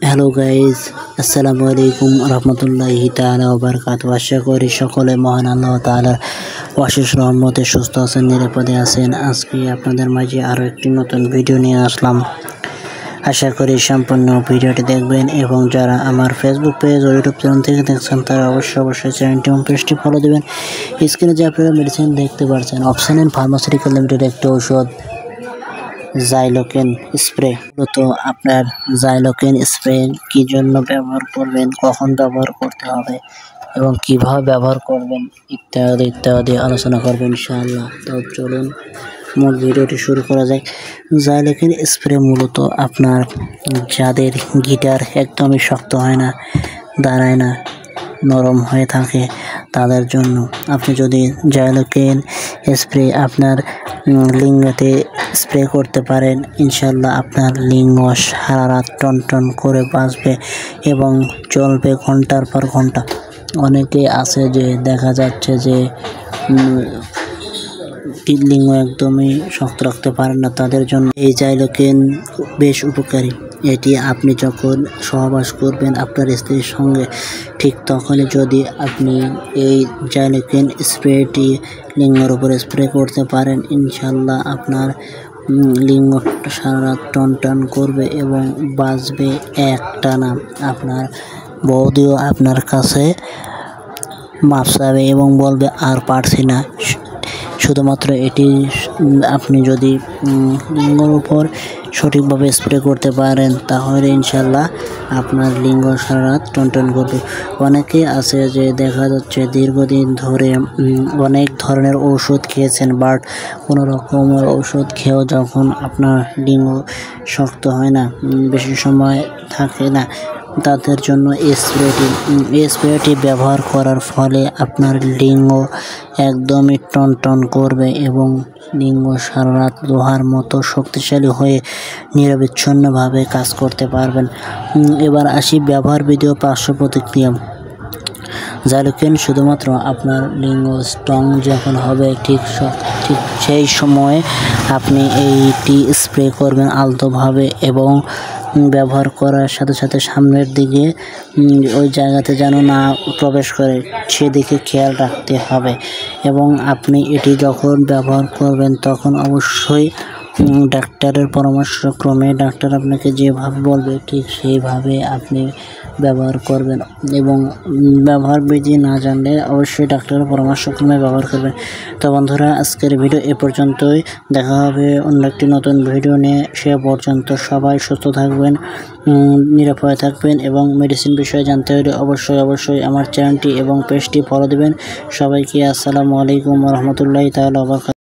Hello guys, আসসালামু আলাইকুম রহমতুল্লাহি তাআলা ওয়া বারাকাতুহু। আশা করি সকলে মহান আল্লাহ তাআলার অশেষ রহমতে সুস্থ আছেন, নিরাপদে আছেন। আজকে আপনাদের মাঝে আরও একটি নতুন ভিডিও নিয়ে আসলাম। আশা করি সম্পূর্ণ ভিডিওটি দেখবেন এবং যারা আমার ফেসবুক পেজ ও ইউটিউব চ্যানেল থেকে দেখছেন তারা অবশ্যই চ্যানেলটি এবং পেজটি ফলো দেবেন। স্ক্রিনে যে আপনারা মেডিসিন দেখতে পাচ্ছেন, অপশন এন্ড ফার্মাসিউটিক্যাল লিমিটেড একটি ঔষধ জাইলোকেন স্প্রে। তো আপনার জাইলোকেন স্প্রে কি জন্য ব্যবহার করবেন, কখন ব্যবহার করতে হবে এবং কিভাবে ব্যবহার করবেন ইত্যাদি আলোচনা করবেন ইনশাআল্লাহ। তো চলুন মূল ভিডিওটি শুরু করা যায়। জাইলোকেন স্প্রে মূলত আপনার যাদের গিটার একদমই শক্ত হয় না, দাঁড়ায় না, নরম হয়ে থাকে তাদের জন্য আপনি যদি জাইলোকেন স্প্রে আপনার লিঙ্গতে স্প্রে করতে পারেন, ইনশাল্লাহ আপনার লিঙ্গ সারা রাত টন করে বাজবে এবং চলবে ঘন্টার পর ঘন্টা। অনেকে আছে যে দেখা যাচ্ছে যে লিঙ্গ একদমই শক্ত রাখতে পারেন না, তাদের জন্য এই জাইলোকেন বেশ উপকারী। এটি আপনি যখন সহবাস করবেন আপনার স্ত্রীর সঙ্গে, ঠিক তখনই যদি আপনি এই জাইলোকেন স্প্রেটি লিঙ্গের উপরে স্প্রে করতে পারেন, ইনশাল্লাহ আপনার লিঙ্গ সারা রাত টন করবে এবং বাজবে একটানা। আপনার বৌদিও আপনার কাছে মাপ চাবে এবং বলবে আর পারছি না। শুধুমাত্র এটি আপনি যদি লিঙ্গের উপর সঠিকভাবে স্প্রে করতে পারেন তাহলে ইনশাল্লাহ আপনার লিঙ্গ সারা রাত টন করবে। অনেকে আছে যে দেখা যাচ্ছে দীর্ঘদিন ধরে অনেক ধরনের ঔষধ খেয়েছেন, বাট কোনো রকমের ঔষধ খেয়েও যখন আপনার লিঙ্গ শক্ত হয় না, বেশি সময় থাকে না, তাদের জন্য স্প্রেটি ব্যবহার করার ফলে আপনার লিঙ্গ একদমই টন করবে এবং লিঙ্গ সারা রাত লোহার মতো শক্তিশালী হয়ে নিরবিচ্ছিন্নভাবে কাজ করতে পারবেন। এবার আসি ব্যবহার বিধি ও পার্শ্ব প্রতিক্রিয়া। জাইলোকেন শুধুমাত্র আপনার লিঙ্গ স্ট্রং যখন হবে ঠিক সেই সময়ে আপনি এইটি স্প্রে করবেন আলতোভাবে এবং ব্যবহার করার সাথে সামনের দিকে ওই জায়গাতে যেন না প্রবেশ করে সেদিকে খেয়াল রাখতে হবে। এবং আপনি এটি যখন ব্যবহার করবেন তখন অবশ্যই ডাক্তারের পরামর্শক্রমে, ডাক্তার আপনাকে যেভাবে বলবে ঠিক সেইভাবে আপনি ব্যবহার করবেন এবং ব্যবহার বিধি না জানলে অবশ্যই ডাক্তারের পরামর্শক্রমে ব্যবহার করবেন। তো বন্ধুরা, আজকের ভিডিও এ পর্যন্তই। দেখা হবে অন্য একটি নতুন ভিডিও নিয়ে। সে পর্যন্ত সবাই সুস্থ থাকবেন, নিরাপদে থাকবেন এবং মেডিসিন বিষয়ে জানতে হলে অবশ্যই আমার চ্যানেলটি এবং পেজটি ফলো দেবেন। সবাইকে আসসালামু আলাইকুম রহমতুল্লাহি তাআলা ওয়া বারাকাতুহু।